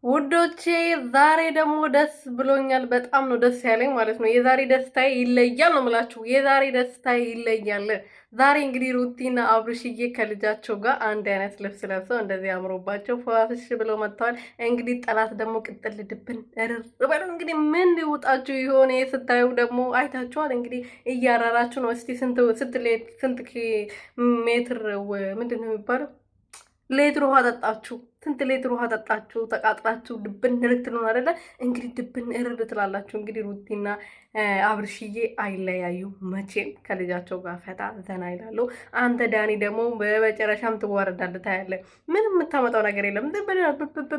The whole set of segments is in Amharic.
ውዶቼ ዛሬ ደግሞ ደስ ብሎኛል። በጣም ነው ደስ ያለኝ ማለት ነው። የዛሬ ደስታዬ ይለያል ነው የምላችሁ። የዛሬ ደስታዬ ይለያል። ዛሬ እንግዲህ ሩቲና አብርሽዬ ከልጃቸው ጋር አንድ አይነት ልብስ ለብሰው እንደዚህ አምሮባቸው ፈዋፍሽ ብለው መጥተዋል። እንግዲህ ጠላት ደግሞ ቅጥል ድብን እርር በለው። እንግዲህ ምን ሊውጣችሁ የሆነ ስታዩ ደግሞ አይታችኋል። እንግዲህ እያራራችሁ ነው። እስቲ ስንት ሜትር ምንድን ነው የሚባለው ሌትር ውሃ ጠጣችሁ? ስንት ሌትር ውሃ ጠጣችሁ? ተቃጥላችሁ ድብን ልትሉ ነው አይደለ? እንግዲህ ድብን እርር ትላላችሁ። እንግዲህ ሩቲና አብርሽዬ አይለያዩ መቼም ከልጃቸው ጋር ፈታ ዘና ይላሉ። አንተ ዳኒ ደግሞ በመጨረሻም ትዋረዳለህ ታያለህ። ምንም የምታመጣው ነገር የለም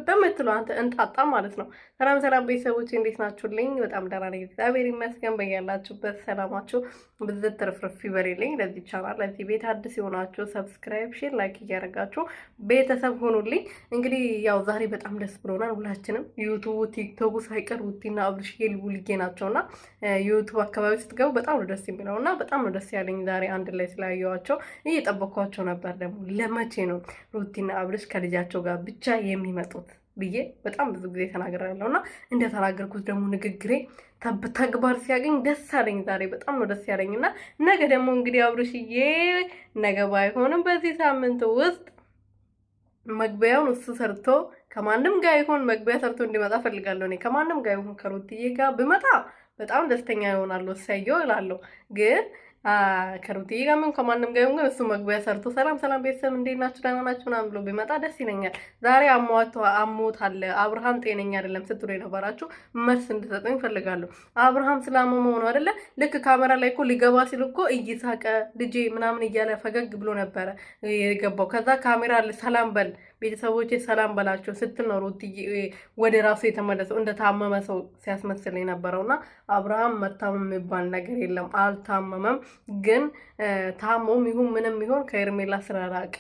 በምትለው አንተ እንጣጣ ማለት ነው። ሰላም ሰላም ቤተሰቦች እንዴት ናችሁልኝ? በጣም ደህና ነኝ እግዚአብሔር ይመስገን። በያላችሁበት ሰላማችሁ ብዝት ትርፍርፍ ይበልልኝ። ለዚህ ቻናል ለዚህ ቤት አዲስ የሆናችሁ ሰብስክራይብ፣ ሼር፣ ላይክ እያደረጋችሁ ቤተሰብ ሆኑልኝ። እንግዲህ ያው ዛሬ በጣም ደስ ብሎናል ሁላችንም። ዩቱቡ ቲክቶኩ ሳይቀር ሩቲና አብርሽዬ ልውልጌ ናቸውና ዩቱብ አካባቢ ስትገቡ በጣም ነው ደስ የሚለው እና በጣም ነው ደስ ያለኝ ዛሬ አንድ ላይ ስላየኋቸው። እየጠበኳቸው ነበር ደግሞ ለመቼ ነው ሩቲና አብርሽ ከልጃቸው ጋር ብቻ የሚመጡት ብዬ በጣም ብዙ ጊዜ ተናግሬያለሁ እና እንደተናገርኩት ደግሞ ንግግሬ ተግባር ሲያገኝ ደስ አለኝ። ዛሬ በጣም ነው ደስ ያለኝ እና ነገ ደግሞ እንግዲህ አብርሽዬ ነገ ባይሆንም በዚህ ሳምንት ውስጥ መግቢያውን እሱ ሰርቶ ከማንም ጋር ይሆን መግቢያ ሰርቶ እንዲመጣ ፈልጋለሁ። እኔ ከማንም ጋር ይሆን ከሩትዬ ጋር ብመጣ በጣም ደስተኛ ይሆናለሁ። እሰየው እላለሁ። ግን ከሩትዬ ጋር ምን ከማንም ጋር ይሆን እሱ መግቢያ ሰርቶ ሰላም ሰላም ቤተሰብ እንዴት ናችሁ ደህና ናችሁ ምናምን ብሎ ቢመጣ ደስ ይለኛል። ዛሬ አሞታል አብርሃም ጤነኛ አይደለም ስትሉ የነበራችሁ መልስ እንድሰጠኝ እፈልጋለሁ። አብርሃም ስላመመው ነው አይደለ? ልክ ካሜራ ላይ እኮ ሊገባ ሲል እኮ እየሳቀ ልጄ ምናምን እያለ ፈገግ ብሎ ነበረ የገባው። ከዛ ካሜራ ሰላም በል ቤተሰቦቼ ሰላም በላቸው ስትል ነው ሩትዬ ወደ ራሱ የተመለሰው እንደታመመ ሰው ሲያስመስል የነበረውና አብርሃም መታመም የሚባል ነገር የለም፣ አልታመመም። ግን ታሞም ይሁን ምንም ይሁን ከኤርሜላ ስለራቀ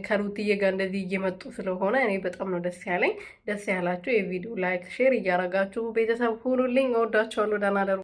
ከሩትዬ ጋር እንደዚህ እየመጡ ስለሆነ እኔ በጣም ነው ደስ ያለኝ። ደስ ያላችሁ የቪዲዮ ላይክ ሼር እያረጋችሁ ቤተሰብ ሁኑልኝ። እወዳችኋለሁ። ደህና ደሩ።